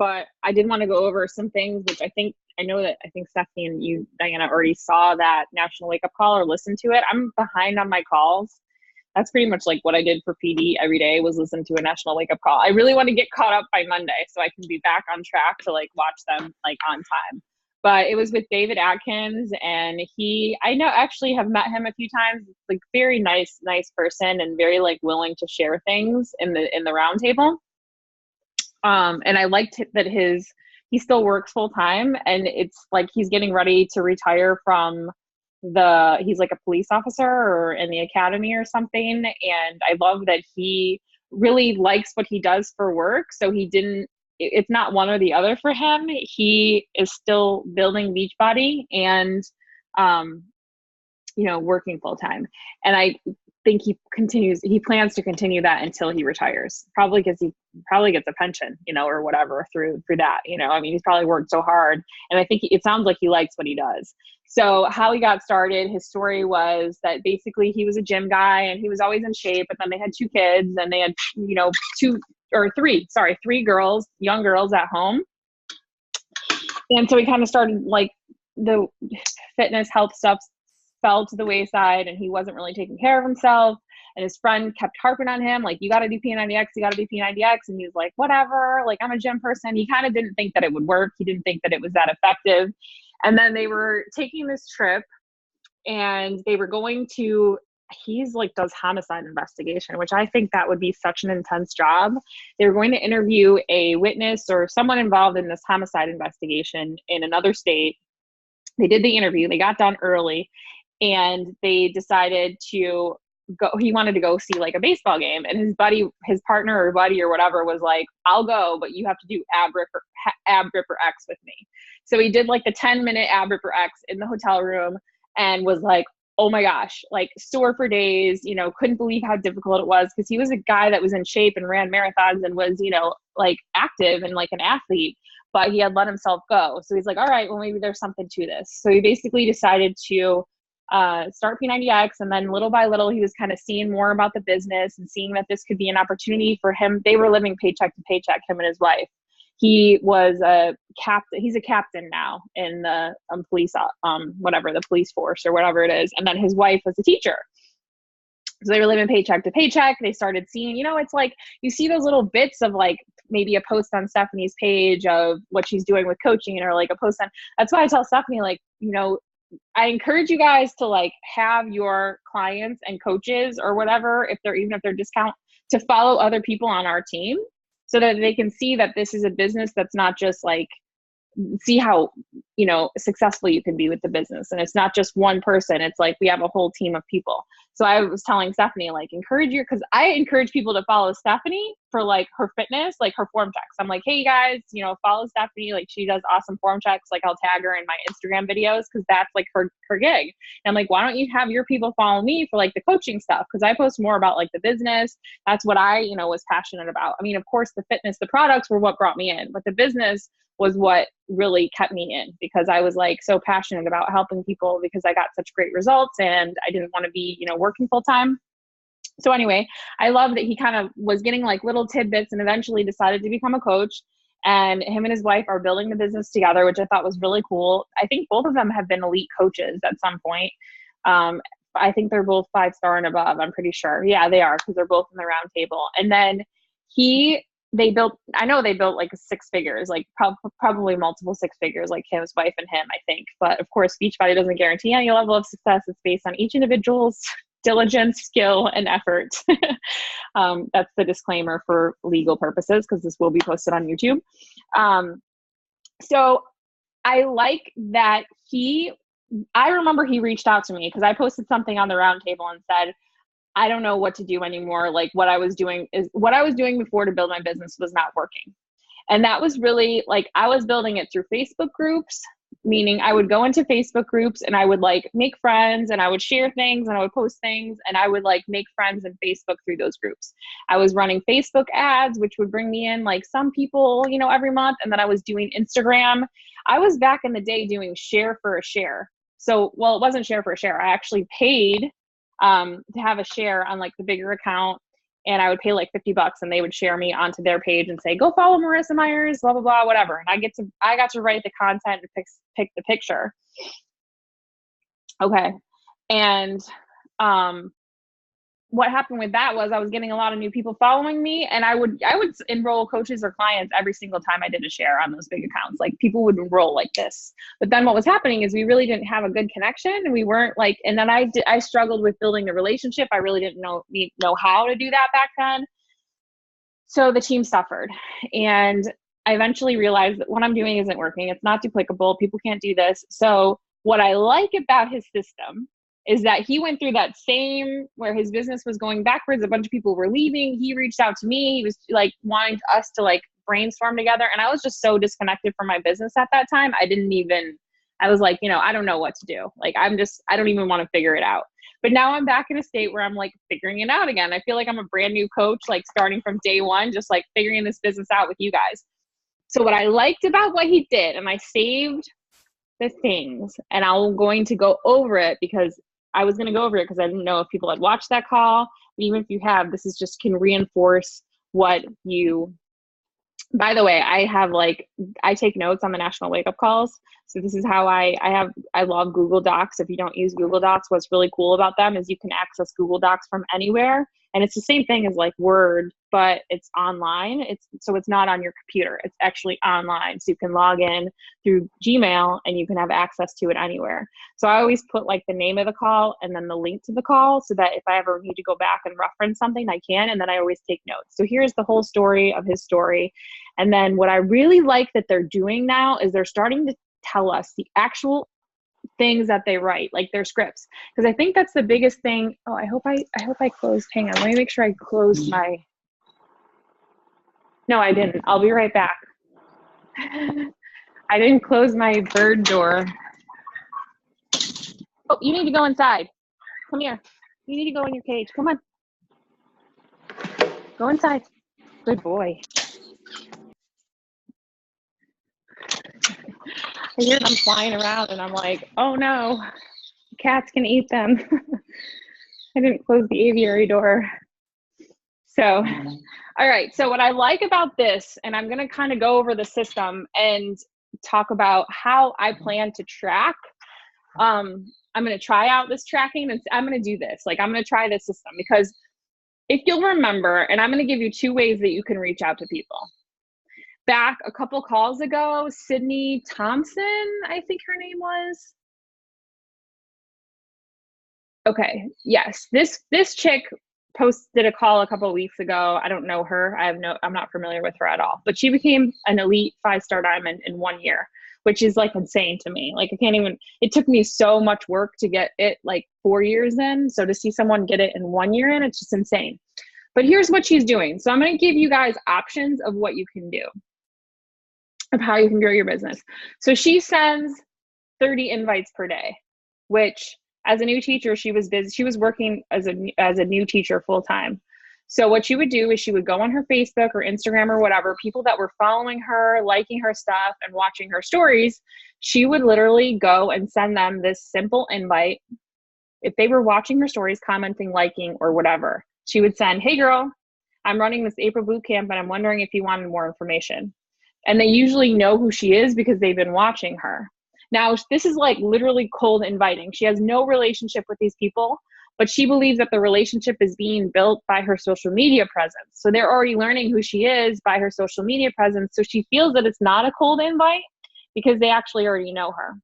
but I did want to go over some things, which I think Stephanie and you, Diana, already saw that National Wake Up Call or listened to it. I'm behind on my calls. That's pretty much like what I did for PD every day, was listen to a National Wake Up Call. I really want to get caught up by Monday so I can be back on track to like watch them like on time. But it was with David Atkins, and I know, actually have met him a few times. Like, very nice person, and very like willing to share things in the roundtable. And I liked that he still works full time, and it's like he's getting ready to retire from he's like a police officer or in the academy or something. And I love that he really likes what he does for work. So it's not one or the other for him. He is still building Beachbody and, working full time. And I think he plans to continue that until he retires, probably because he probably gets a pension, or whatever through that, I mean, he's probably worked so hard, and I think it sounds like he likes what he does. So how he got started, his story was that basically he was a gym guy and he was always in shape, but then they had 2 kids, and they had, 3 girls, young girls at home. And so he kind of started, like, the fitness health stuff fell to the wayside, and he wasn't really taking care of himself. And his friend kept harping on him, like, you got to do P90X, you got to do P90X. And he was like, whatever, like, I'm a gym person. He kind of didn't think that it would work. He didn't think that it was that effective. And then they were taking this trip, and they were going to, he's like, does homicide investigation, which I think that would be such an intense job. They were going to interview a witness or someone involved in this homicide investigation in another state. They did the interview, they got done early, and they decided to go. He wanted to go see like a baseball game, and his partner or buddy or whatever was like, I'll go, but you have to do ab ripper X with me. So he did like the 10-minute ab ripper X in the hotel room, and was like, oh my gosh, like sore for days, couldn't believe how difficult it was, because he was a guy that was in shape and ran marathons and was, like active and like an athlete, but he had let himself go. So he's like, all right, well, maybe there's something to this. So he basically decided to start P90X, and then little by little, he was kind of seeing more about the business and seeing that this could be an opportunity for him. They were living paycheck to paycheck, him and his wife. He was a captain. He's a captain now in the police, whatever, the police force or whatever it is. And then his wife was a teacher. So they were living paycheck to paycheck. They started seeing, it's like you see those little bits of like maybe a post on Stephanie's page of what she's doing with coaching, or like a post on, that's why I tell Stephanie, like, I encourage you guys to like have your clients and coaches or whatever, even if they're discount, to follow other people on our team, so that they can see that this is a business that's not just like, see how, successful you can be with the business. And it's not just one person. It's like, we have a whole team of people. So I was telling Stephanie, like, because I encourage people to follow Stephanie for like her fitness, like her form checks. I'm like, hey guys, follow Stephanie. Like, she does awesome form checks. Like, I'll tag her in my Instagram videos, because that's like her gig. And I'm like, why don't you have your people follow me for like the coaching stuff? Because I post more about like the business. That's what I, was passionate about. I mean, of course, the fitness, the products were what brought me in, but the business was what really kept me in, because I was like so passionate about helping people, because I got such great results and I didn't want to be, working full time. So anyway, I love that he kind of was getting like little tidbits and eventually decided to become a coach. And him and his wife are building the business together, which I thought was really cool. I think both of them have been elite coaches at some point. I think they're both 5-star and above. I'm pretty sure. Yeah, they are, because they're both in the round table. And then they built like 6 figures, like probably multiple 6 figures, like his wife and him, I think. But of course, Beachbody doesn't guarantee any level of success. It's based on each individual's diligence, skill, and effort. That's the disclaimer for legal purposes, because this will be posted on YouTube. So I like that I remember he reached out to me because I posted something on the roundtable and said, I don't know what to do anymore. Like, what I was doing before to build my business was not working. And that was really like, I was building it through Facebook groups, meaning I would go into Facebook groups and I would like make friends, and I would share things, and I would post things, and I would like make friends in Facebook through those groups. I was running Facebook ads, which would bring me in like some people, every month. And then I was doing Instagram. I was back in the day doing share for a share. So, well, it wasn't share for a share. I actually paid to have a share on like the bigger account. and I would pay like $50 and they would share me onto their page and say, go follow Marissa Myers, blah, blah, blah, whatever. And I got to write the content and pick the picture. Okay. And, what happened with that was I was getting a lot of new people following me, and I would enroll coaches or clients every single time I did a share on those big accounts. Like people would enroll like this. But then what was happening is we really didn't have a good connection, and we weren't like, and then I struggled with building the relationship. I really didn't know how to do that back then. So the team suffered, and I eventually realized that what I'm doing isn't working. It's not duplicable. People can't do this. So what I like about his system is that he went through that same, where his business was going backwards, a bunch of people were leaving. He reached out to me. He was like wanting us to like brainstorm together. And I was just so disconnected from my business at that time. I was like, I don't know what to do. Like, I don't even want to figure it out. But now I'm back in a state where I'm like figuring it out again. I feel like I'm a brand new coach, like starting from day one, just like figuring this business out with you guys. So what I liked about what he did, and I saved the things, and I'm going to go over it because I was going to go over it because I didn't know if people had watched that call. But even if you have, this is just can reinforce what you, by the way, I take notes on the national wake up calls. So this is how I love Google Docs. If you don't use Google Docs, what's really cool about them is you can access Google Docs from anywhere. And it's the same thing as like Word, but it's online. So it's not on your computer. It's actually online. So you can log in through Gmail and you can have access to it anywhere. So I always put like the name of the call and then the link to the call so that if I ever need to go back and reference something, I can. And then I always take notes. So here's the whole story of his story. And then what I really like that they're doing now is they're starting to tell us the actual things that they write, like their scripts. Because I think that's the biggest thing. Oh, I hope I closed. Hang on, let me make sure I closed my. No, I didn't. I'll be right back. I didn't close my bird door. Oh, you need to go inside. Come here. You need to go in your cage. Come on. Go inside. Good boy. I hear them flying around and I'm like, oh no, cats can eat them. I didn't close the aviary door. So, all right. So what I like about this, and I'm going to kind of go over the system and talk about how I plan to track. I'm going to try out this tracking and I'm going to do this. Like I'm going to try this system because if you'll remember, and I'm going to give you 2 ways that you can reach out to people. Back a couple calls ago, Sydney Thompson, I think her name was. Okay, yes, this chick posted a call a couple of weeks ago. I don't know her. I'm not familiar with her at all. But she became an elite 5-star diamond in 1 year, which is like insane to me. Like I can't even. It took me so much work to get it like 4 years in. So to see someone get it in 1 year in, it's just insane. But here's what she's doing. So I'm going to give you guys options of what you can do, of how you can grow your business. So she sends 30 invites per day, which as a new teacher, she was busy. She was working as a new teacher full time. So what she would do is she would go on her Facebook or Instagram or whatever, people that were following her, liking her stuff and watching her stories, she would literally go and send them this simple invite. If they were watching her stories, commenting, liking, or whatever, she would send, hey girl, I'm running this April boot camp and I'm wondering if you wanted more information. And they usually know who she is because they've been watching her. Now, this is like literally cold inviting. She has no relationship with these people, but she believes that the relationship is being built by her social media presence. So they're already learning who she is by her social media presence. So she feels that it's not a cold invite because they actually already know her.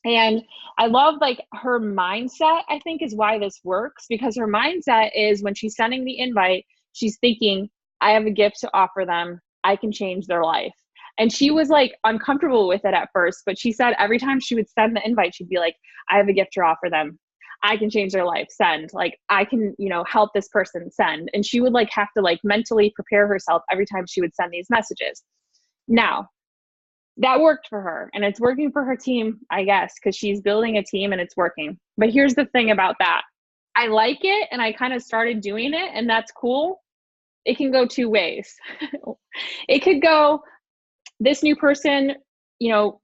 And I love like her mindset, I think is why this works, because her mindset is when she's sending the invite, she's thinking, I have a gift to offer them. I can change their life. And she was like uncomfortable with it at first, but she said every time she would send the invite, she'd be like, I have a gift to offer them. I can change their life, send. Like I can, help this person, send. And she would like have to like mentally prepare herself every time she would send these messages. Now, that worked for her and it's working for her team, I guess, because she's building a team and it's working. But here's the thing about that. I like it and I kind of started doing it and that's cool. It can go 2 ways. It could go, this new person,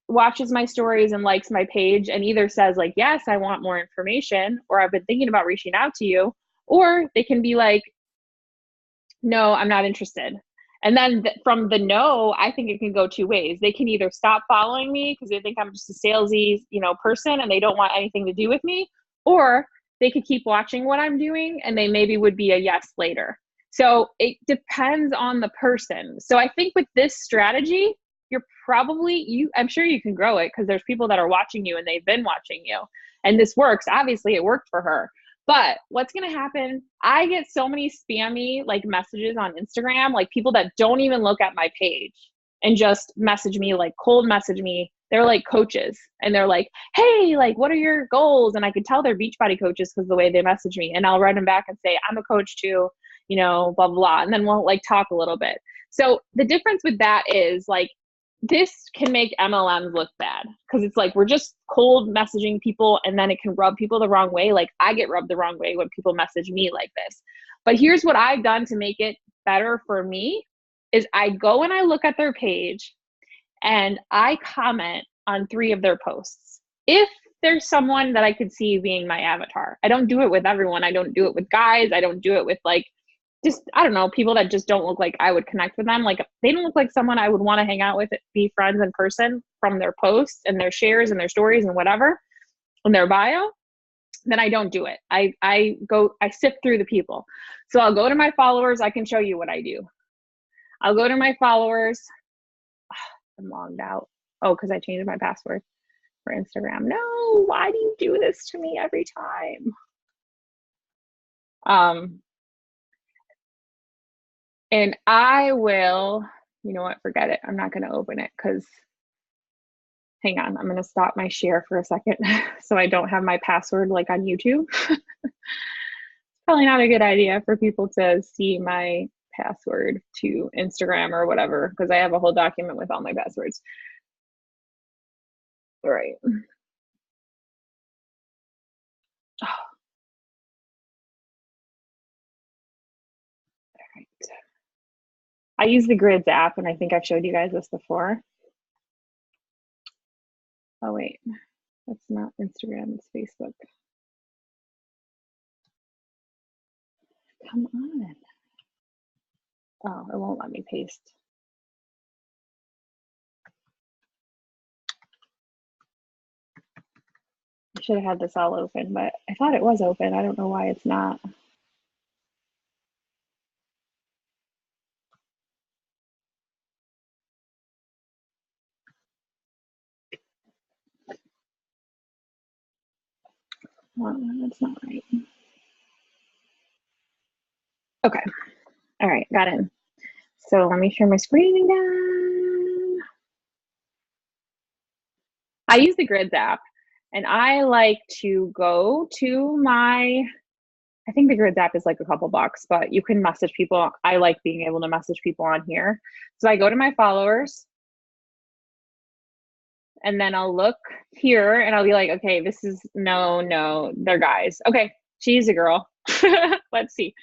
watches my stories and likes my page and either says like, yes, I want more information, or I've been thinking about reaching out to you, or they can be like, no, I'm not interested. And then from the no, I think it can go two ways. They can either stop following me because they think I'm just a salesy, person and they don't want anything to do with me, or they could keep watching what I'm doing and they maybe would be a yes later. So it depends on the person. So I think with this strategy, I'm sure you can grow it because there's people that are watching you and they've been watching you. And this works. Obviously, it worked for her. But what's going to happen? I get so many spammy like messages on Instagram, like people that don't even look at my page and just message me, like cold message me. They're like coaches and they're like, hey, like, what are your goals? And I could tell they're Beachbody coaches because the way they message me. And I'll write them back and say, I'm a coach too, blah, blah, blah. And then we'll like talk a little bit. So the difference with that is like, this can make MLMs look bad because it's like we're just cold messaging people and then it can rub people the wrong way. Like I get rubbed the wrong way when people message me like this. But here's what I've done to make it better for me is I go and I look at their page and I comment on 3 of their posts. If there's someone that I could see being my avatar. I don't do it with everyone. I don't do it with guys. I don't do it with like just, I don't know, people that just don't look like I would connect with them. Like they don't look like someone I would want to hang out with, be friends in person from their posts and their shares and their stories and whatever in their bio, then I don't do it. I sift through the people. So I'll go to my followers. I can show you what I do. I'll go to my followers. I'm logged out. Oh, because I changed my password for Instagram. No, why do you do this to me every time? And I will, you know what, forget it. I'm not going to open it because, hang on, I'm going to stop my share for a second so I don't have my password like on YouTube. Probably not a good idea for people to see my password to Instagram or whatever because I have a whole document with all my passwords. All right. Oh. All right. I use the Grids app, and I think I've showed you guys this before. Oh, wait. That's not Instagram. It's Facebook. Come on. Oh, it won't let me paste. I should have had this all open, but I thought it was open. I don't know why it's not. Well, that's not right. Okay. All right, got in. So let me share my screen again. I use the Grids app, and I like to go to I think the Grids app is like a couple bucks, but you can message people. I like being able to message people on here. So I go to my followers, and then I'll look here, and I'll be like, okay, this is, no, they're guys. Okay, she's a girl. Let's see.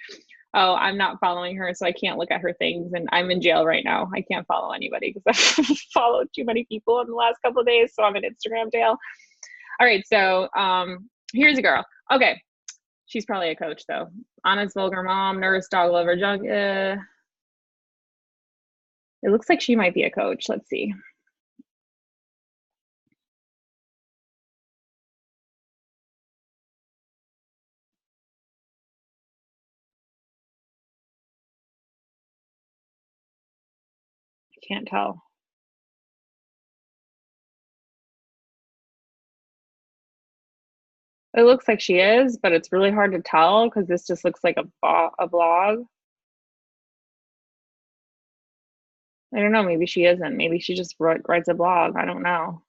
Oh, I'm not following her, so I can't look at her things, and I'm in jail right now. I can't follow anybody because I've followed too many people in the last couple of days, so I'm in Instagram jail. All right, so here's a girl. Okay, she's probably a coach though. Honest vulgar mom, nurse, dog lover, junk. It looks like she might be a coach. Let's see. I can't tell. It looks like she is, but it's really hard to tell because this just looks like a blog. I don't know. Maybe she isn't. Maybe she just writes a blog. I don't know.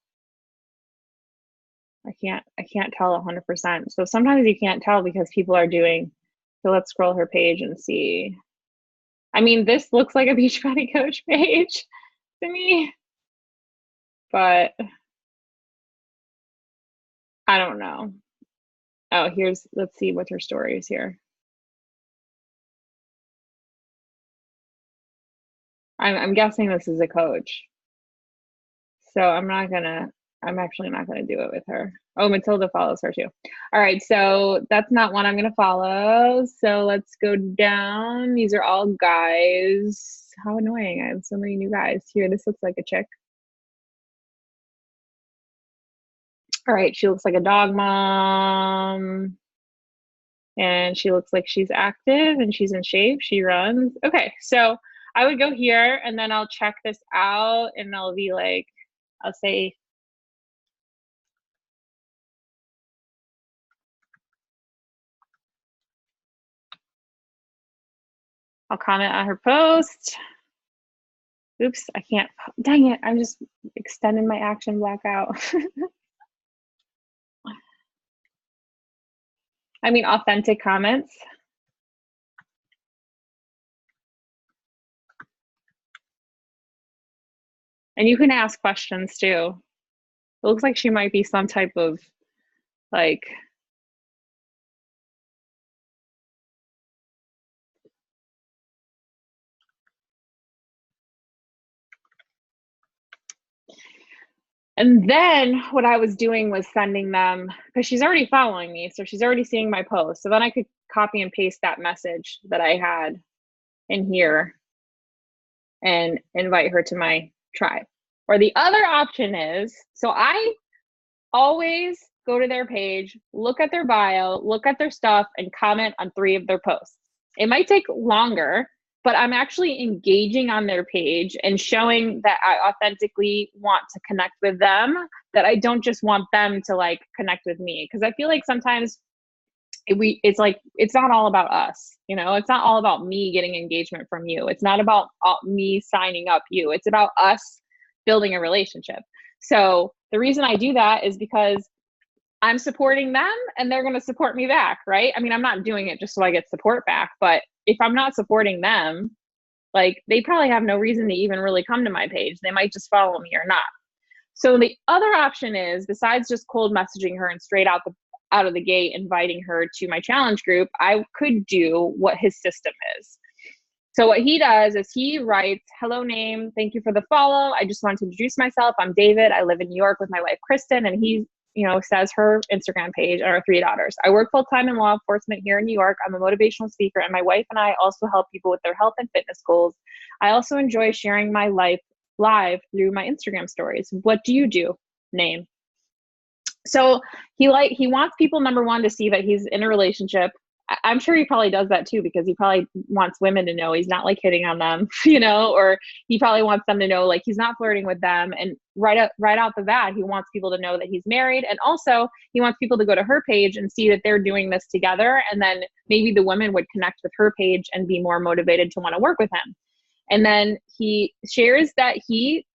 I can't tell 100%. So sometimes you can't tell because people are doing, so let's scroll her page and see. I mean, this looks like a Beachbody coach page to me, but I don't know. Oh, let's see what her story is here. I'm guessing this is a coach. So I'm not gonna, I'm actually not going to do it with her. Oh, Matilda follows her too. All right, so that's not one I'm going to follow. So let's go down. These are all guys. How annoying. I have so many new guys here. This looks like a chick. All right, she looks like a dog mom. And she looks like she's active and she's in shape. She runs. Okay, so I would go here and then I'll check this out and I'll be like, I'll say, I'll comment on her post. Oops, I can't. Dang it, I'm just extending my action block out. I mean, authentic comments. And you can ask questions too. It looks like she might be some type of like, and then what I was doing was sending them, because she's already following me, so she's already seeing my post. So then I could copy and paste that message that I had in here and invite her to my tribe. Or the other option is, so I always go to their page, look at their bio, look at their stuff, and comment on 3 of their posts. It might take longer, but I'm actually engaging on their page and showing that I authentically want to connect with them, that I don't just want them to like connect with me. Because I feel like sometimes it's like, it's not all about us, you know, it's not all about me getting engagement from you. It's not about me signing up you. It's about us building a relationship. So the reason I do that is because I'm supporting them and they're going to support me back, right? I mean, I'm not doing it just so I get support back, but if I'm not supporting them, like they probably have no reason to even really come to my page. They might just follow me or not. So the other option is, besides just cold messaging her and straight out of the gate inviting her to my challenge group, I could do what his system is. So what he does is he writes, hello name, thank you for the follow. I just wanted to introduce myself. I'm David. I live in New York with my wife, Kristen. And he, says her Instagram page and our 3 daughters. I work full-time in law enforcement here in New York. I'm a motivational speaker, and my wife and I also help people with their health and fitness goals. I also enjoy sharing my life live through my Instagram stories. What do you do? Name. So he wants people, number one, to see that he's in a relationship. I'm sure he probably does that too, because he probably wants women to know he's not like hitting on them, or he probably wants them to know like he's not flirting with them. And right out the bat, he wants people to know that he's married. And also he wants people to go to her page and see that they're doing this together. And then maybe the women would connect with her page and be more motivated to want to work with him. And then he shares that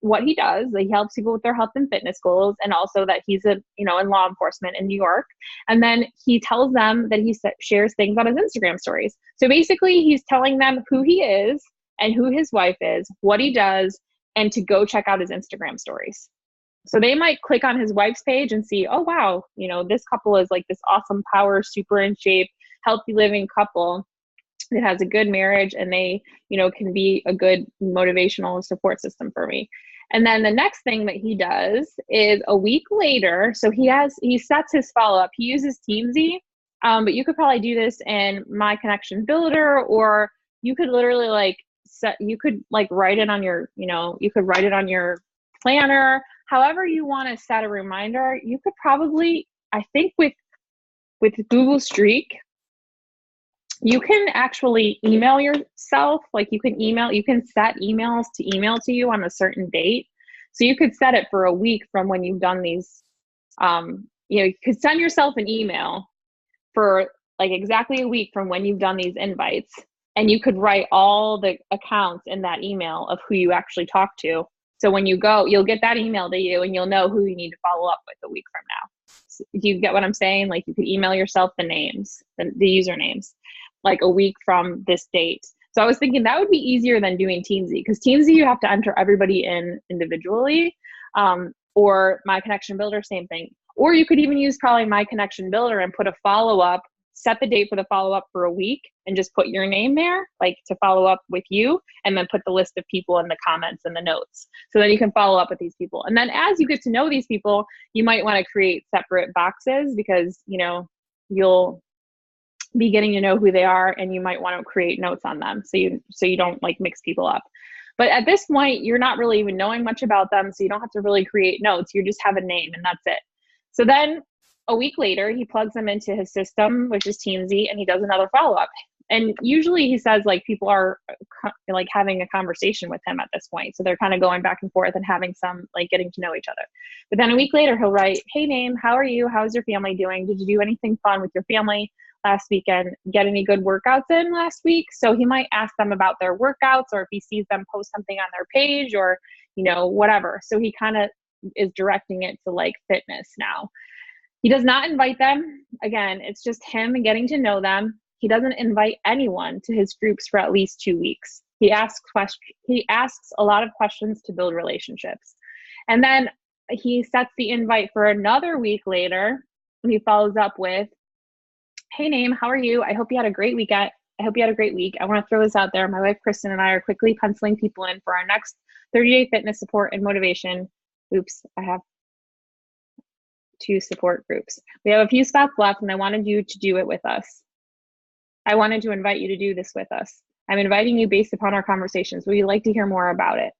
what he does, that he helps people with their health and fitness goals, and also that he's in law enforcement in New York. And then he tells them that he shares things on his Instagram stories. So basically he's telling them who he is and who his wife is, what he does, and to go check out his Instagram stories. So they might click on his wife's page and see, oh, wow, this couple is like this awesome power, super in shape, healthy living couple that has a good marriage, and they, can be a good motivational support system for me. And then the next thing that he does is a week later, so he sets his follow-up. He uses Teamsy, but you could probably do this in My Connection Builder, or you could literally write it on your, you could write it on your planner. However you want to set a reminder, you could probably, I think with Google Streak, you can actually email yourself. Like you can set emails to email to you on a certain date. So you could set it for a week from when you've done these. You could send yourself an email for like exactly a week from when you've done these invites. And you could write all the accounts in that email of who you actually talk to. So when you go, you'll get that email to you and you'll know who you need to follow up with a week from now. So, do you get what I'm saying? Like you could email yourself the names, the usernames, like a week from this date. So I was thinking that would be easier than doing Teamsy, because Teamsy you have to enter everybody in individually, or My Connection Builder, same thing. Or you could even use probably My Connection Builder and put a follow-up set the date for the follow-up for a week and just put your name there, like to follow up with you, and then put the list of people in the comments and the notes. So then you can follow up with these people. And then as you get to know these people, you might want to create separate boxes because, you know, you'll be getting to know who they are, and you might want to create notes on them so you don't like mix people up. But at this point, you're not really even knowing much about them, so you don't have to really create notes. You just have a name and that's it. So then a week later, he plugs them into his system, which is Teamsy, and he does another follow-up. And usually he says like people are like having a conversation with him at this point. So they're kind of going back and forth and having some like getting to know each other. But then a week later, he'll write, hey name, how are you? How's your family doing? Did you do anything fun with your family last weekend? Get any good workouts in last week? So he might ask them about their workouts, or if he sees them post something on their page, or, you know, whatever. So he kind of is directing it to like fitness now. He does not invite them. Again, it's just him getting to know them. He doesn't invite anyone to his groups for at least 2 weeks. He asks a lot of questions to build relationships. And then he sets the invite for another week later, and he follows up with, hey name, how are you? I hope you had a great weekend. I hope you had a great week. I want to throw this out there. My wife, Kristen, and I are quickly penciling people in for our next 30-day fitness support and motivation. Oops, I have 2 support groups. We have a few spots left, and I wanted you to do it with us. I wanted to invite you to do this with us. I'm inviting you based upon our conversations. Would you like to hear more about it?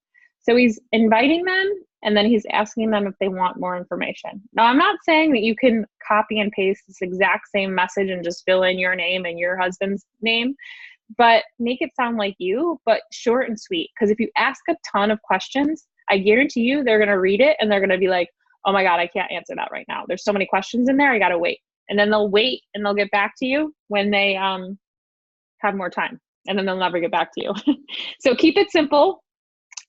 So he's inviting them, and then he's asking them if they want more information. Now, I'm not saying that you can copy and paste this exact same message and just fill in your name and your husband's name, but make it sound like you, but short and sweet. Because if you ask a ton of questions, I guarantee you they're going to read it and they're going to be like, oh my God, I can't answer that right now. There's so many questions in there. I got to wait. And then they'll wait and they'll get back to you when they have more time. And then they'll never get back to you. So keep it simple.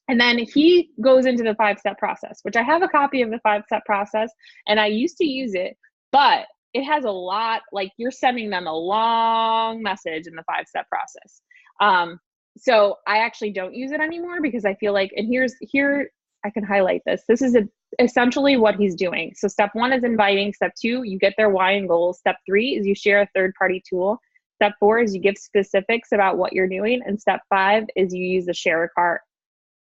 And then he goes into the 5-step process, which I have a copy of the 5-step process, and I used to use it, but it has a lot, like you're sending them a long message in the 5-step process. So I actually don't use it anymore because I feel like, and here I can highlight this. This is essentially what he's doing. So step 1 is inviting. Step 2, you get their why and goals. Step 3 is you share a third-party tool. Step 4 is you give specifics about what you're doing. And step 5 is you use the share a cart.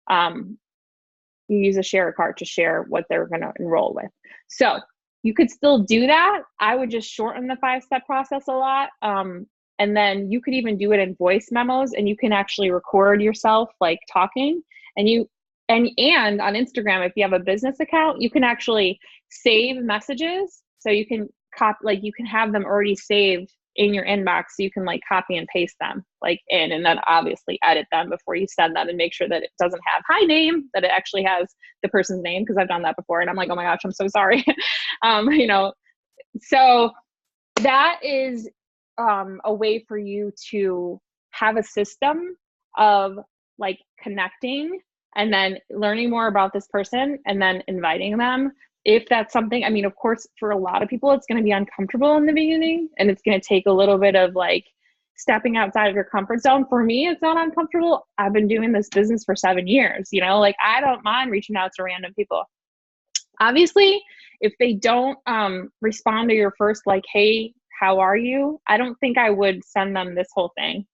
You use a share a cart to share what they're going to enroll with. So you could still do that. I would just shorten the 5-step process a lot. And then you could even do it in voice memos, and you can actually record yourself like talking, and and on Instagram, if you have a business account, you can actually save messages. So you can you can have them already saved in your inbox, so you can like copy and paste them like in, and then obviously edit them before you send them and make sure that it doesn't have hi name, that it actually has the person's name, because I've done that before and I'm like, oh my gosh, I'm so sorry. You know, so that is a way for you to have a system of like connecting and then learning more about this person and then inviting them. If that's something, I mean, of course, for a lot of people, it's going to be uncomfortable in the beginning, and it's going to take a little bit of like stepping outside of your comfort zone. For me, it's not uncomfortable. I've been doing this business for 7 years, you know, like I don't mind reaching out to random people. Obviously, if they don't respond to your first, like, hey, how are you? I don't think I would send them this whole thing.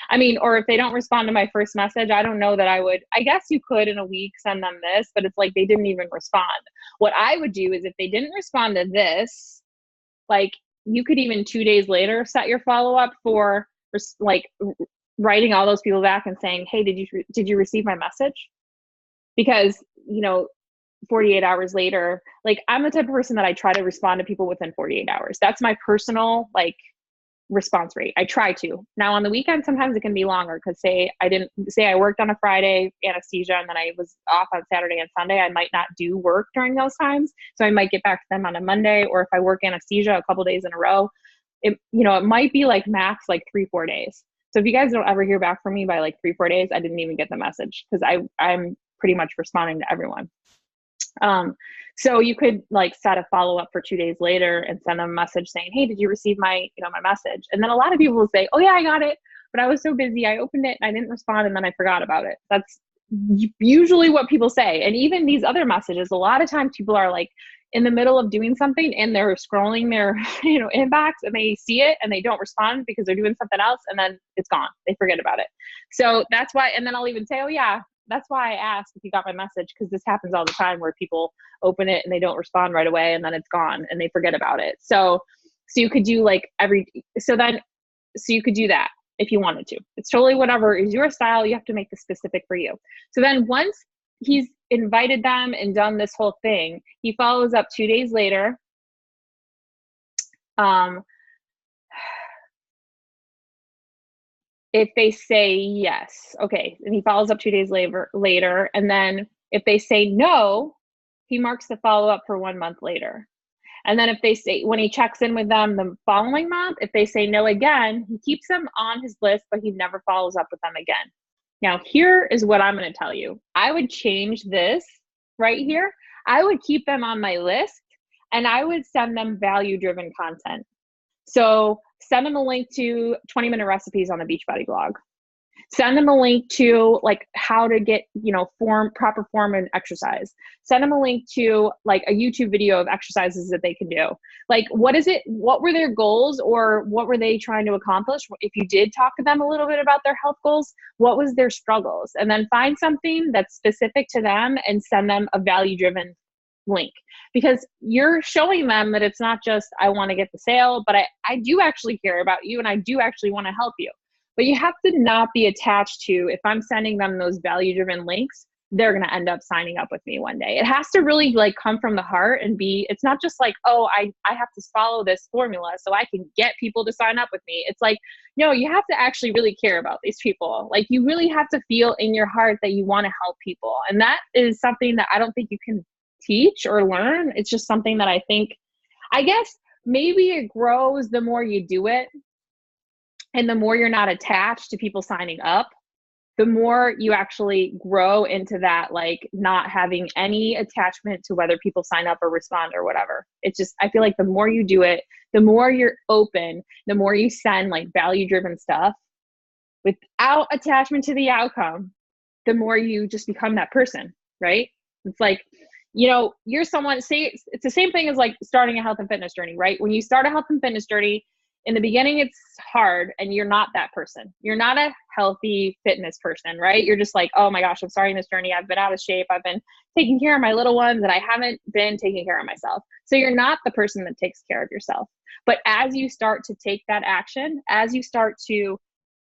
I mean, or if they don't respond to my first message, I don't know that I would. I guess you could in a week send them this, but it's like they didn't even respond. What I would do is if they didn't respond to this, like you could even 2 days later set your follow-up for like writing all those people back and saying, hey, did you receive my message? Because, you know, 48 hours later, like I'm the type of person that I try to respond to people within 48 hours. That's my personal like response rate. I try to. Now on the weekend, sometimes it can be longer because say I worked on a Friday anesthesia and then I was off on Saturday and Sunday, I might not do work during those times. So I might get back to them on a Monday, or if I work anesthesia a couple days in a row, it might be like max like 3-4 days. So if you guys don't ever hear back from me by like 3-4 days, I didn't even get the message, because I'm pretty much responding to everyone. So you could like set a follow-up for 2 days later and send them a message saying, hey, did you receive my message? And then a lot of people will say, oh yeah, I got it, but I was so busy. I opened it and I didn't respond, and then I forgot about it. That's usually what people say. And even these other messages, a lot of times people are like, in the middle of doing something and they're scrolling their, inbox, and they see it and they don't respond because they're doing something else, and then it's gone. They forget about it. So that's why, and then I'll even say, oh yeah, that's why I asked if you got my message, because this happens all the time where people open it and they don't respond right away, and then it's gone and they forget about it. So you could do like so you could do that if you wanted to. It's totally whatever is your style. You have to make this specific for you. So then once he's invited them and done this whole thing, he follows up 2 days later. If they say yes, okay, and he follows up 2 days later, and then if they say no, he marks the follow-up for 1 month later. And then if they say, when he checks in with them the following month, if they say no again, he keeps them on his list, but he never follows up with them again. Now, here is what I'm going to tell you. I would change this right here. I would keep them on my list, and I would send them value-driven content. So send them a link to 20-minute recipes on the Beachbody blog. Send them a link to like how to get, proper form and exercise. Send them a link to like a YouTube video of exercises that they can do. Like, what were their goals, or what were they trying to accomplish? If you did talk to them a little bit about their health goals, what was their struggles? And then find something that's specific to them and send them a value-driven link, because you're showing them that it's not just, I want to get the sale, but I do actually care about you, and I do actually want to help you. But you have to not be attached to, if I'm sending them those value-driven links, they're going to end up signing up with me one day. It has to really like come from the heart and it's not just like, oh, I have to follow this formula so I can get people to sign up with me. It's like, no, you have to actually really care about these people. Like, you really have to feel in your heart that you want to help people. And that is something that I don't think you can teach or learn. It's just something that I guess maybe it grows the more you do it. And the more you're not attached to people signing up, the more you actually grow into that, like not having any attachment to whether people sign up or respond or whatever. It's just, I feel like the more you do it, the more you're open, the more you send like value-driven stuff without attachment to the outcome, the more you just become that person, right? It's like, you're someone, say, it's the same thing as like starting a health and fitness journey, right? When you start a health and fitness journey, in the beginning, it's hard, and you're not that person. You're not a healthy fitness person, right? You're just like, oh my gosh, I'm starting this journey. I've been out of shape. I've been taking care of my little ones, and I haven't been taking care of myself. So you're not the person that takes care of yourself. But as you start to take that action, as you start to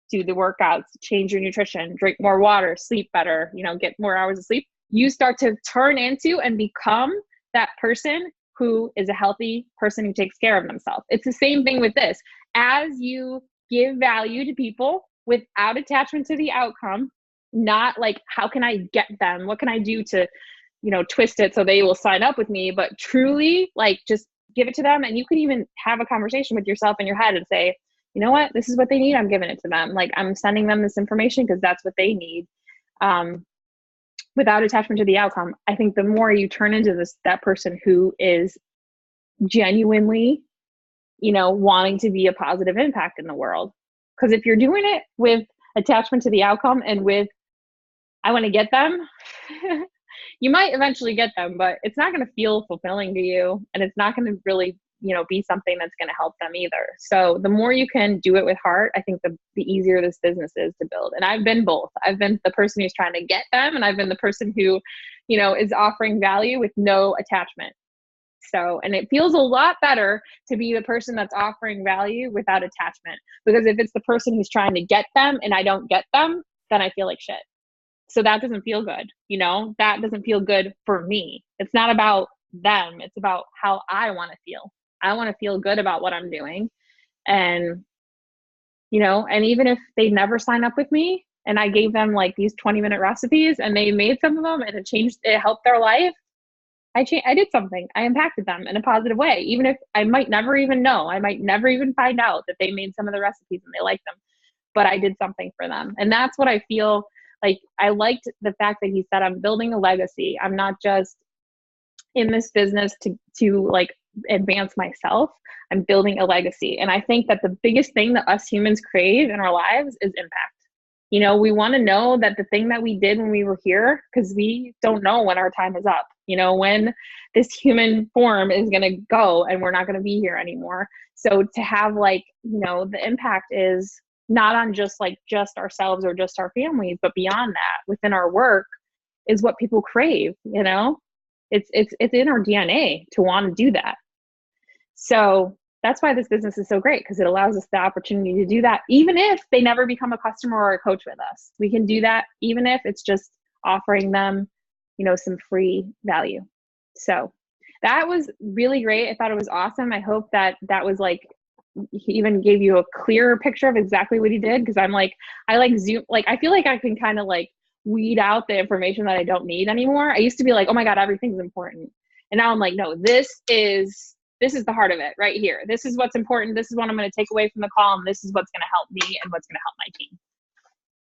do the workouts, change your nutrition, drink more water, sleep better, get more hours of sleep, you start to turn into and become that person who is a healthy person who takes care of themselves. It's the same thing with this. As you give value to people without attachment to the outcome, not like, how can I get them? What can I do to, twist it so they will sign up with me? But truly, like, just give it to them. And you can even have a conversation with yourself in your head and say, you know what, this is what they need. I'm giving it to them. Like, I'm sending them this information because that's what they need. Without attachment to the outcome. I think the more you turn into that person who is genuinely, wanting to be a positive impact in the world. Because if you're doing it with attachment to the outcome and with, I want to get them, you might eventually get them, but it's not going to feel fulfilling to you. And it's not going to really, be something that's going to help them either. So the more you can do it with heart, I think the easier this business is to build. And I've been both. I've been the person who's trying to get them, and I've been the person who, is offering value with no attachment. So, and it feels a lot better to be the person that's offering value without attachment, because if it's the person who's trying to get them and I don't get them, then I feel like shit. So that doesn't feel good. That doesn't feel good for me. It's not about them. It's about how I want to feel. I want to feel good about what I'm doing. And, and even if they never sign up with me and I gave them like these 20-minute recipes and they made some of them and it helped their life, I did something. I impacted them in a positive way, even if I might never even know. I might never even find out that they made some of the recipes and they liked them, but I did something for them. And that's what I feel like. I liked the fact that he said, I'm building a legacy. I'm not just in this business to like advance myself. I'm building a legacy. And I think that the biggest thing that us humans crave in our lives is impact. You know, we want to know that the thing that we did when we were here, because we don't know when our time is up, you know, when this human form is going to go and we're not going to be here anymore. So to have like, you know, the impact is not on just like just ourselves or just our families, but beyond that, within our work is what people crave, you know? It's in our DNA to want to do that. So that's why this business is so great, because it allows us the opportunity to do that, even if they never become a customer or a coach with us. We can do that even if it's just offering them, you know, some free value. So that was really great. I thought it was awesome. I hope that that was like, he even gave you a clearer picture of exactly what he did. Cause I'm like, I like Zoom, like, I feel like I can kind of like weed out the information that I don't need anymore. I used to be like, oh my God, everything's important. And now I'm like, no, this is the heart of it right here. This is what's important. This is what I'm going to take away from the call. And this is what's going to help me and what's going to help my team.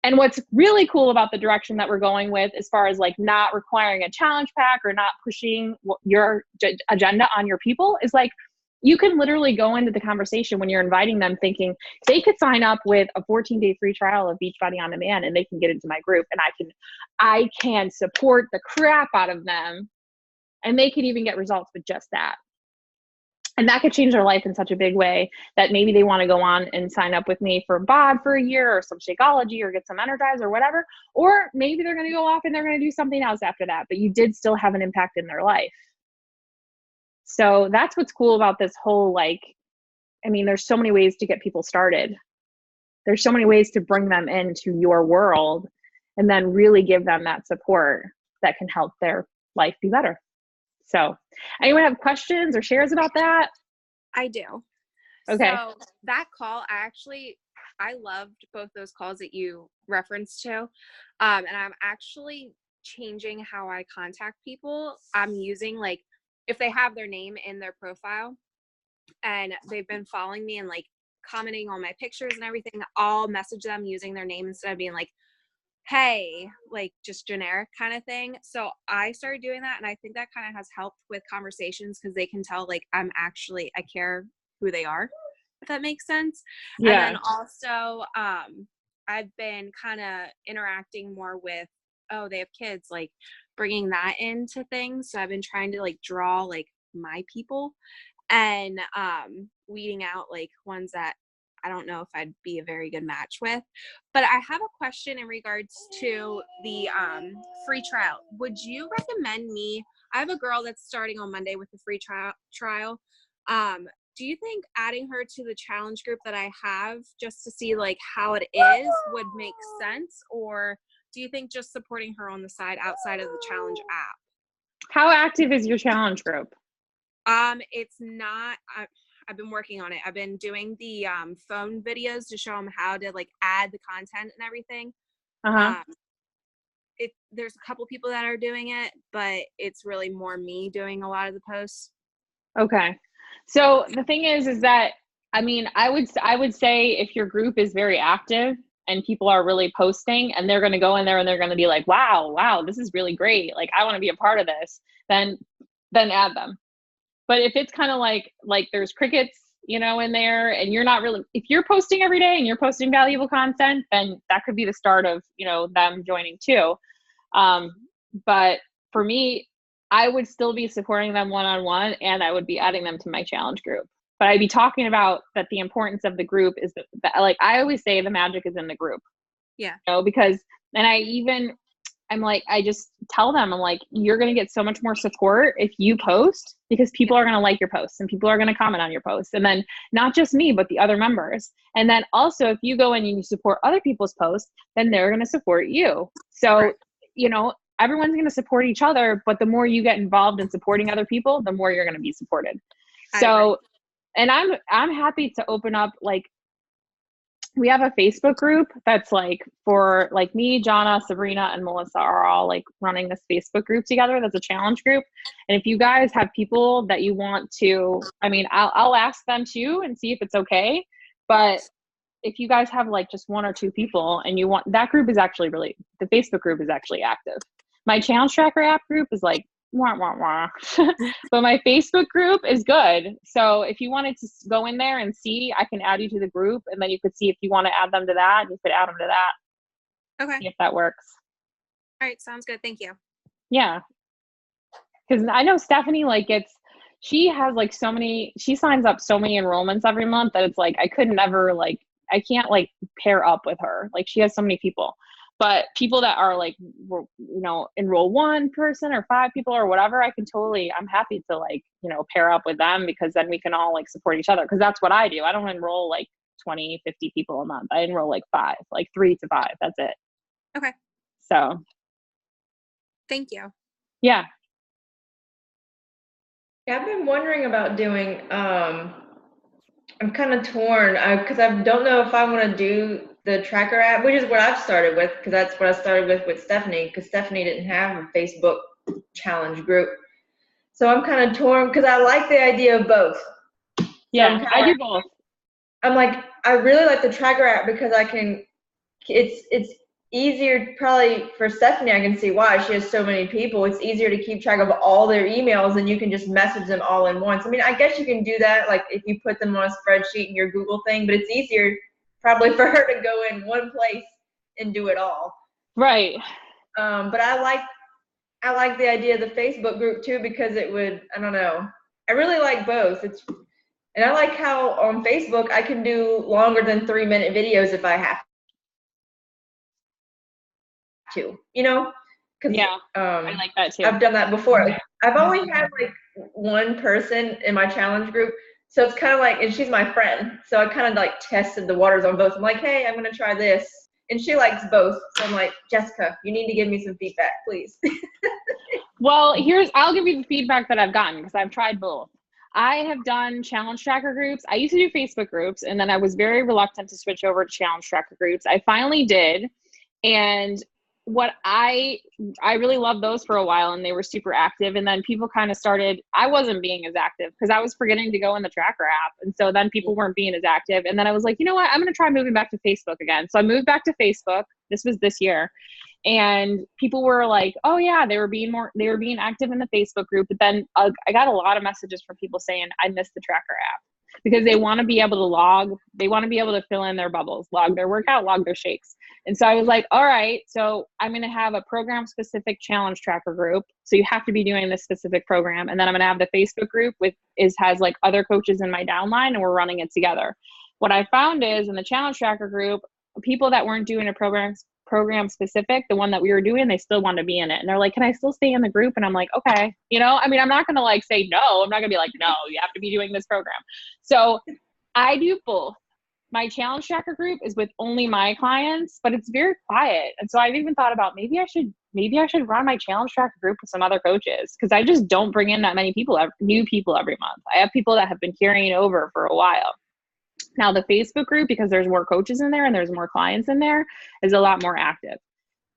And what's really cool about the direction that we're going with, as far as like not requiring a challenge pack or not pushing your agenda on your people, is like, you can literally go into the conversation when you're inviting them thinking they could sign up with a 14-day free trial of Beachbody On Demand and they can get into my group, and I can support the crap out of them, and they could even get results with just that. And that could change their life in such a big way that maybe they want to go on and sign up with me for BOD for a year, or some Shakeology, or get some Energize or whatever. Or maybe they're going to go off and they're going to do something else after that, but you did still have an impact in their life. So that's what's cool about this whole, like, I mean, there's so many ways to get people started. There's so many ways to bring them into your world and then really give them that support that can help their life be better. So anyone have questions or shares about that? I do. Okay. So that call, I loved both those calls that you referenced to. And I'm actually changing how I contact people. I'm using, like, if they have their name in their profile and they've been following me and like commenting on my pictures and everything, I'll message them using their name instead of being like, hey, like just generic kind of thing. So I started doing that, and I think that kind of has helped with conversations, because they can tell like I care who they are, if that makes sense. Yeah. And then also I've been kind of interacting more with, oh, they have kids, like bringing that into things. So I've been trying to like draw like my people, and weeding out like ones that I don't know if I'd be a very good match with. But I have a question in regards to the free trial. Would you recommend me? I have a girl that's starting on Monday with the free trial. Do you think adding her to the challenge group that I have, just to see like how it is, would make sense? Or do you think just supporting her on the side outside of the challenge app? How active is your challenge group? It's not. I've been working on it. I've been doing the phone videos to show them how to like add the content and everything. There's a couple people that are doing it, but it's really more me doing a lot of the posts. Okay. So the thing is that, I mean, I would say if your group is very active and people are really posting and they're going to go in there and they're going to be like, wow, this is really great. Like, I want to be a part of this, then add them. But if it's kind of like there's crickets, you know, in there, and you're not really, if you're posting every day and you're posting valuable content, then that could be the start of, you know, them joining too. But for me, I would still be supporting them one-on-one, and I would be adding them to my challenge group. But I'd be talking about that the importance of the group is that like I always say, the magic is in the group. Yeah. You know, because, and I'm like, I just tell them, I'm like, you're going to get so much more support if you post, because people are going to like your posts and people are going to comment on your posts. And then not just me, but the other members. And then also if you go in and you support other people's posts, then they're going to support you. So, right. You know, everyone's going to support each other, but the more you get involved in supporting other people, the more you're going to be supported. So, and I'm happy to open up, like, we have a Facebook group that's like for like me, Jonna, Sabrina, and Melissa are all like running this Facebook group together. That's a challenge group. And if you guys have people that you want to, I mean, I'll ask them too and see if it's okay. But if you guys have like just one or two people and you want, that group is actually really, the Facebook group is actually active. My challenge tracker app group is like, wah, wah, wah. But my Facebook group is good. So if you wanted to go in there and see, I can add you to the group, and then you could see if you want to add them to that, you could add them to that. Okay. See if that works. All right. Sounds good. Thank you. Yeah. Because I know Stephanie, like, she has like she signs up so many enrollments every month that it's like, I could never, like, I can't like pair up with her. Like, she has so many people. But people that are like, enroll one person or 5 people or whatever, I'm happy to like, pair up with them, because then we can all like support each other. Because that's what I do. I don't enroll like 20, 50 people a month. I enroll like 5, like 3 to 5. That's it. Okay. So. Thank you. Yeah. Yeah, I've been wondering about doing, I'm kind of torn because I don't know if I want to do the tracker app, which is what I've started with, because that's what I started with Stephanie, because Stephanie didn't have a Facebook challenge group. So I'm kind of torn because I like the idea of both. Yeah, I do both. I'm like, I really like the tracker app because it's easier, probably for Stephanie, I can see why. She has so many people. It's easier to keep track of all their emails, and you can just message them all in once. I mean, I guess you can do that, like if you put them on a spreadsheet in your Google thing, but it's easier probably for her to go in one place and do it all. Right. But I like the idea of the Facebook group too, because it would, I don't know. I really like both. And I like how on Facebook I can do longer than 3-minute videos if I have to, Yeah, I like that too. I've done that before. I've only had like one person in my challenge group, so it's kind of like, and she's my friend, so I kind of like tested the waters on both. I'm like, hey, I'm gonna try this, and she likes both, so I'm like, Jessica, you need to give me some feedback, please. Well, I'll give you the feedback that I've gotten, because I've tried both. I have done challenge tracker groups. I used to do Facebook groups, and then I was very reluctant to switch over to challenge tracker groups. I finally did, and what I really loved those for a while, and they were super active. And then people kind of started, I wasn't being as active because I was forgetting to go in the tracker app. And so then people weren't being as active. And then I was like, you know what, I'm going to try moving back to Facebook again. So I moved back to Facebook. This was this year. And people were like, oh yeah, they were being active in the Facebook group. But then I got a lot of messages from people saying, I missed the tracker app, because they want to be able to log, they want to be able to fill in their bubbles, log their workout, log their shakes. And so I was like, all right, so I'm going to have a program specific challenge tracker group. So you have to be doing this specific program. And then I'm going to have the Facebook group has like other coaches in my downline, and we're running it together. What I found is in the challenge tracker group, people that weren't doing a program specific, the one that we were doing, they still want to be in it. And they're like, can I still stay in the group? And I'm like, okay, I mean, I'm not going to like say no. I'm not gonna be like, no, you have to be doing this program. So I do both. My challenge tracker group is with only my clients, but it's very quiet. And so I've even thought about maybe I should run my challenge tracker group with some other coaches, because I just don't bring in that many new people every month. I have people that have been carrying over for a while. Now the Facebook group, because there's more coaches in there and there's more clients in there, is a lot more active.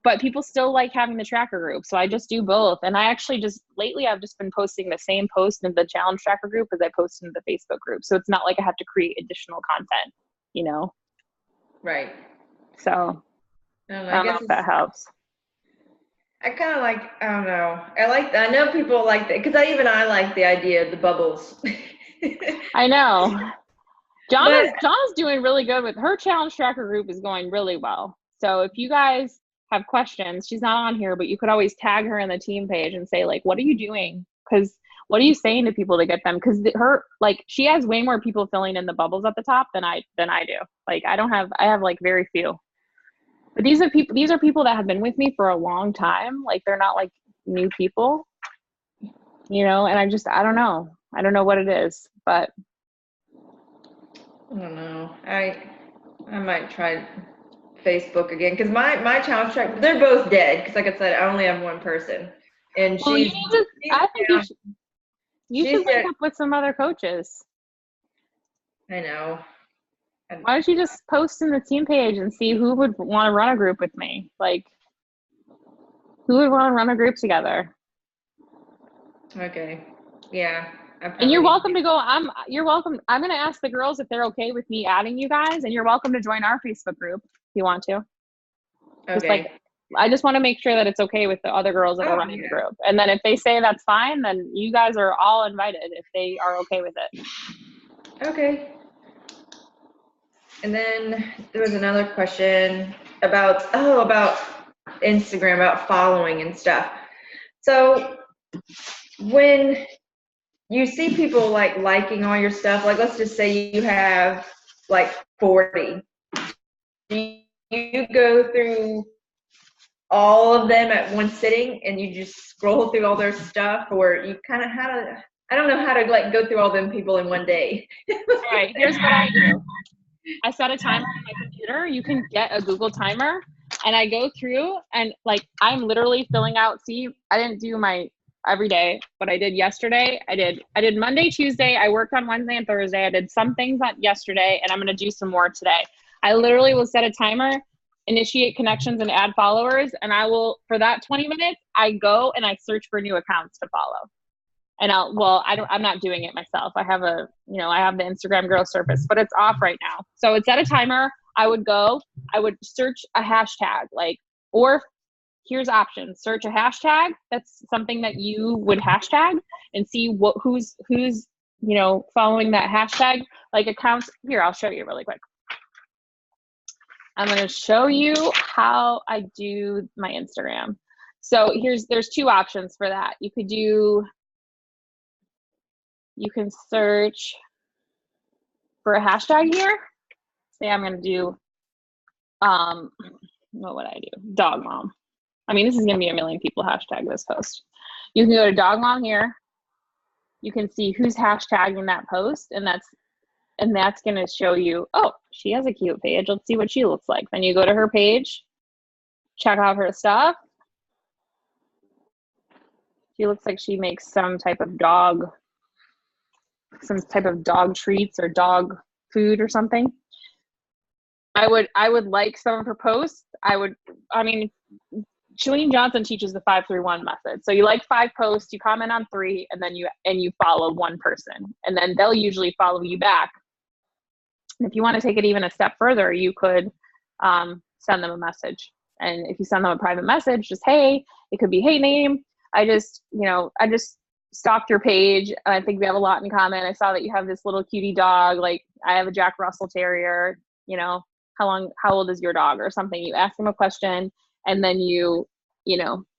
But people still like having the tracker group. So I just do both. And I actually lately I've just been posting the same post in the challenge tracker group as I post in the Facebook group. So it's not like I have to create additional content, Right. So I don't know if that helps. I kind of like, I don't know. I know people like that, because I like the idea of the bubbles. I know. Jonna's doing really good with her challenge tracker group, is going really well. So if you guys have questions, she's not on here, but you could always tag her in the team page and say, like, what are you doing? Because what are you saying to people to get them? Because she has way more people filling in the bubbles at the top than I do. Like, I have like very few. But these are people that have been with me for a long time. Like, they're not like new people, and I don't know. I don't know what it is, but I don't know. I might try Facebook again, because my challenge track, they're both dead, because like I said, I only have one person, and well, you should link up with some other coaches. I know. Why don't you just post in the team page and see who would want to run a group with me? Like, who would want to run a group together? Okay. Yeah. And you're welcome to go. You're welcome. I'm going to ask the girls if they're okay with me adding you guys, and you're welcome to join our Facebook group if you want to. Okay. I just want to make sure that it's okay with the other girls that are running the group. And then if they say that's fine, then you guys are all invited if they are okay with it. Okay. And then there was another question. about Instagram, about following and stuff. So when you see people like liking all your stuff, like let's just say you have like 40, do you go through all of them at one sitting and you just scroll through all their stuff, or you kind of I don't know how to like go through all them people in one day. All right, here's what I do. I set a timer on my computer. You can get a Google timer, and I go through and like I'm literally filling out. See, I didn't do my every day, but I did yesterday. I did Monday, Tuesday. I worked on Wednesday and Thursday. I did some things on yesterday, and I'm gonna do some more today. I literally will set a timer, initiate connections, and add followers, and I will, for that 20 minutes, I go and I search for new accounts to follow. And I'm not doing it myself. I have the Instagram Girl Service, but it's off right now. So it's at a timer. I would search a hashtag, or here's options. Search a hashtag. That's something that you would hashtag and see who's following that hashtag, like accounts. Here, I'll show you really quick. I'm going to show you how I do my Instagram. So there's two options for that. You can search for a hashtag here. Say I'm going to do, what would I do? Dog mom. I mean, this is going to be a million people hashtag this post. You can go to dog mom here. You can see who's hashtagging that post, and that's going to show you, oh, she has a cute page. Let's see what she looks like. Then you go to her page, check out her stuff. She looks like she makes some type of dog treats or dog food or something. I would like some of her posts. Chalene Johnson teaches the 5-3-1 method. So you like 5 posts, you comment on 3, and then you follow one person, and then they'll usually follow you back. And if you want to take it even a step further, you could send them a message. And if you send them a private message, just, hey, it could be, hey, name, I just stalked your page. I think we have a lot in common. I saw that you have this little cutie dog. Like, I have a Jack Russell Terrier. How old is your dog or something? You ask them a question, and then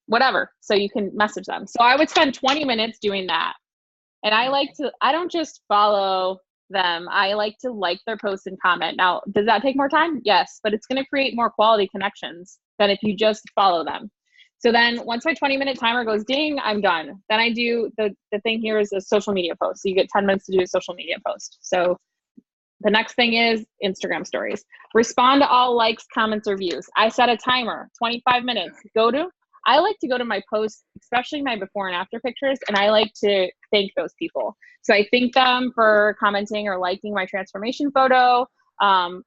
whatever. So you can message them. So I would spend 20 minutes doing that. And I don't just follow them. I like to like their posts and comment. Now, does that take more time? Yes, but it's going to create more quality connections than if you just follow them. So then once my 20-minute timer goes ding, I'm done. Then I do the thing here is a social media post. So you get 10 minutes to do a social media post. So the next thing is Instagram stories. Respond to all likes, comments, or views. I set a timer, 25 minutes. I like to go to my posts, especially my before and after pictures, and I like to thank those people. So I thank them for commenting or liking my transformation photo. I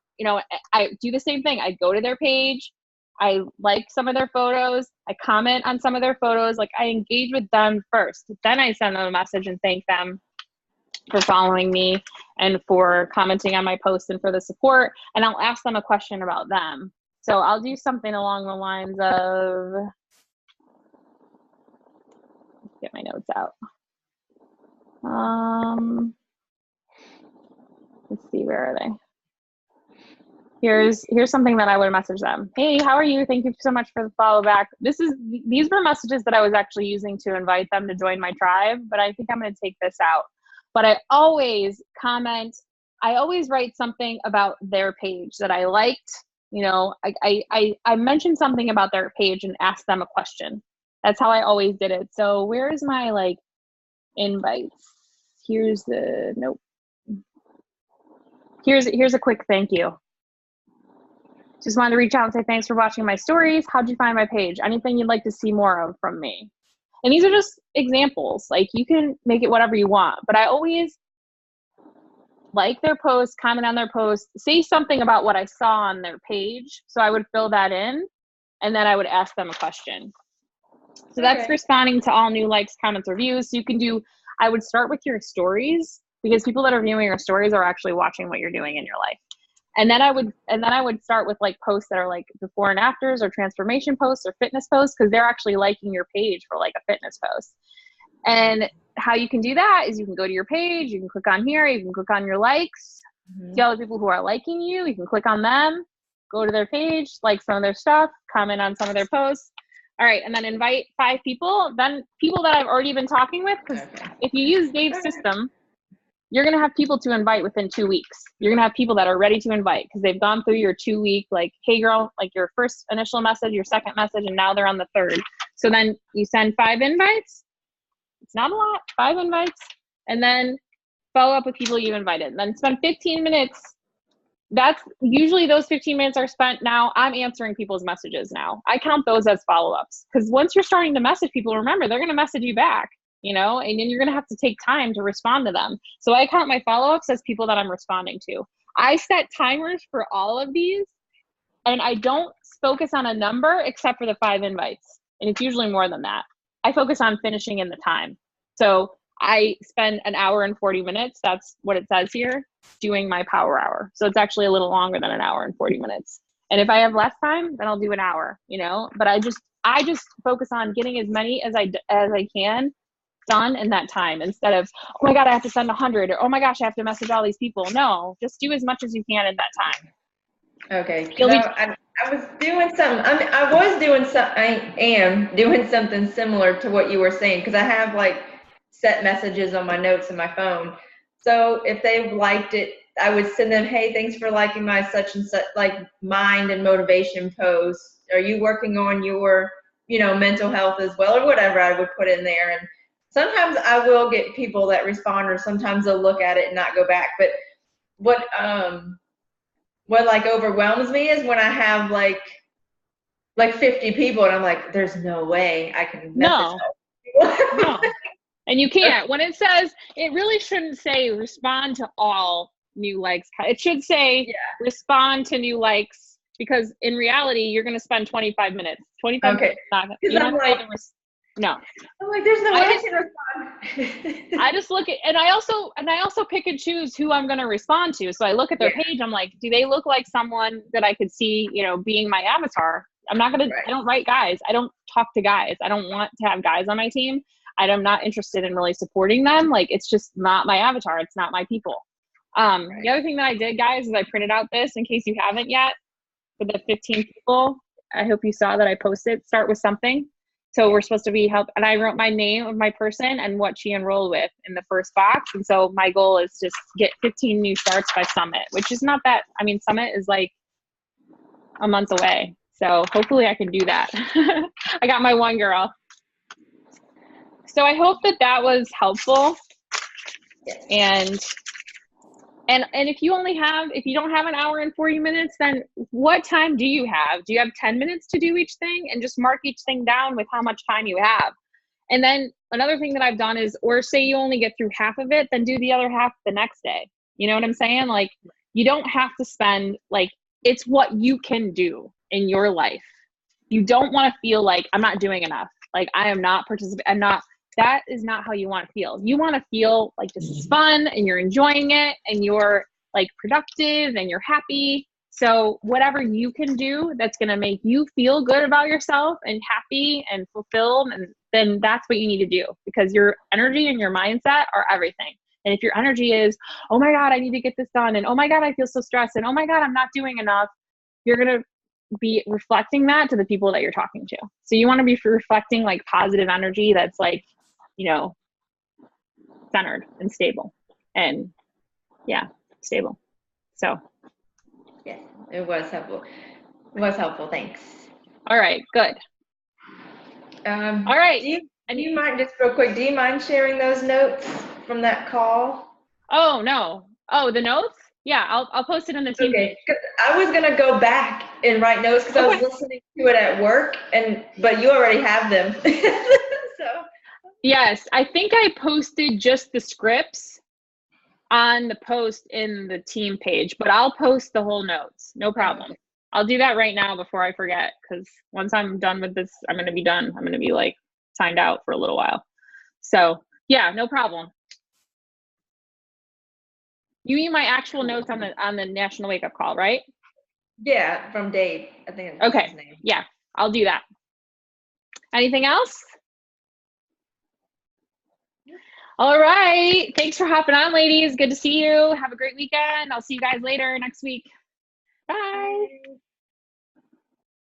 do the same thing. I go to their page. I like some of their photos. I comment on some of their photos. Like, I engage with them first. Then I send them a message and thank them for following me and for commenting on my posts and for the support. And I'll ask them a question about them. So I'll do something along the lines of, get my notes out. Let's see, where are they? Here's something that I would message them. Hey, how are you? Thank you so much for the follow back. These were messages that I was actually using to invite them to join my tribe, but I think I'm going to take this out. But I always comment. I always write something about their page that I liked. I mentioned something about their page and asked them a question. That's how I always did it. So where is my invites? Here's nope. Here's a quick thank you. Just wanted to reach out and say thanks for watching my stories. How'd you find my page? Anything you'd like to see more of from me? And these are just examples. Like, you can make it whatever you want, but I always like their posts, comment on their posts, say something about what I saw on their page. So I would fill that in, and then I would ask them a question. So that's responding to all new likes, comments, or views. So I would start with your stories, because people that are viewing your stories are actually watching what you're doing in your life. And then I would start with posts that are before and afters or transformation posts or fitness posts, because they're actually liking your page for a fitness post. And how you can do that is you can go to your page, you can click on here, you can click on your likes, see all the people who are liking you, you can click on them, go to their page, like some of their stuff, comment on some of their posts. All right, and then invite 5 people, then people that I've already been talking with, because if you use Dave's system, you're going to have people to invite within 2 weeks. You're going to have people that are ready to invite because they've gone through your 2-week, like, hey girl, like your first initial message, your second message, and now they're on the 3rd. So then you send 5 invites. It's not a lot, 5 invites, and then follow up with people you invited. And then spend 15 minutes. That's usually those 15 minutes are spent. Now I'm answering people's messages now. I count those as follow-ups because once you're starting to message people, remember, they're going to message you back, you know, and then you're going to have to take time to respond to them. So I count my follow-ups as people that I'm responding to. I set timers for all of these, and I don't focus on a number except for the 5 invites. And it's usually more than that. I focus on finishing in the time. So I spend an hour and 40 minutes. That's what it says here, doing my power hour. So it's actually a little longer than an hour and 40 minutes. And if I have less time, then I'll do an hour, you know, but I just focus on getting as many as I can done in that time instead of, oh my God, I have to send 100 or, oh my gosh, I have to message all these people. No, just do as much as you can in that time. Okay. I was doing something. I am doing something similar to what you were saying because I have like set messages on my notes in my phone. So if they liked it, I would send them, hey, thanks for liking my such and such, like mind and motivation post. Are you working on your, you know, mental health as well, or whatever I would put in there. And sometimes I will get people that respond, or sometimes they'll look at it and not go back. But what like overwhelms me is when I have like 50 people and I'm like, there's no way I can message all people. No. And you can't. When it says, it really shouldn't say respond to all new likes. It should say respond to new likes, because in reality, you're going to spend 25 minutes. 25 minutes. No. I'm like, there's no way I can respond. I just look at, and I also pick and choose who I'm going to respond to. So I look at their page. I'm like, do they look like someone that I could see, you know, being my avatar? I'm not going to, I don't write guys. I don't talk to guys. I don't want to have guys on my team. I'm not interested in really supporting them. Like, it's just not my avatar. It's not my people. The other thing that I did, guys, is I printed out this in case you haven't yet for the 15 people. I hope you saw that I posted, start with something. So we're supposed to be help. And I wrote my name of my person and what she enrolled with in the first box. And so my goal is just get 15 new starts by Summit, which is not that, I mean, Summit is like a month away. So hopefully I can do that. I got my one girl. So I hope that that was helpful. And if you don't have an hour and 40 minutes, then what time do you have? Do you have 10 minutes to do each thing? And just mark each thing down with how much time you have. And then another thing that I've done is, or say you only get through half of it, then do the other half the next day. You know what I'm saying? Like, you don't have to spend, like, it's what you can do in your life. You don't want to feel like I'm not doing enough. Like, I am not participating. That is not how you want to feel. You want to feel like this is fun and you're enjoying it and you're like productive and you're happy. So whatever you can do that's going to make you feel good about yourself and happy and fulfilled, and then that's what you need to do, because your energy and your mindset are everything. And if your energy is, oh my God, I need to get this done, and oh my God, I feel so stressed, and oh my God, I'm not doing enough, you're going to be reflecting that to the people that you're talking to. So you want to be reflecting like positive energy that's like, you know, centered and stable, and stable. So yes, it was helpful. It was helpful. Thanks. All right, good. All right. Do you mind, just real quick, do you mind sharing those notes from that call? Oh no. Oh, the notes? Yeah, I'll post it in the team. Okay, 'cause I was gonna go back and write notes because I was listening to it at work, but you already have them. So. Yes, I think I posted just the scripts on the post in the team page, but I'll post the whole notes. No problem. Okay. I'll do that right now before I forget, because once I'm done with this, I'm going to be done. I'm going to be like signed out for a little while. So yeah, no problem. You mean my actual notes on the National Wake Up Call, right? Yeah, from Dave. I think that's his name. Yeah, I'll do that. Anything else? All right. Thanks for hopping on, ladies. Good to see you. Have a great weekend. I'll see you guys later next week. Bye.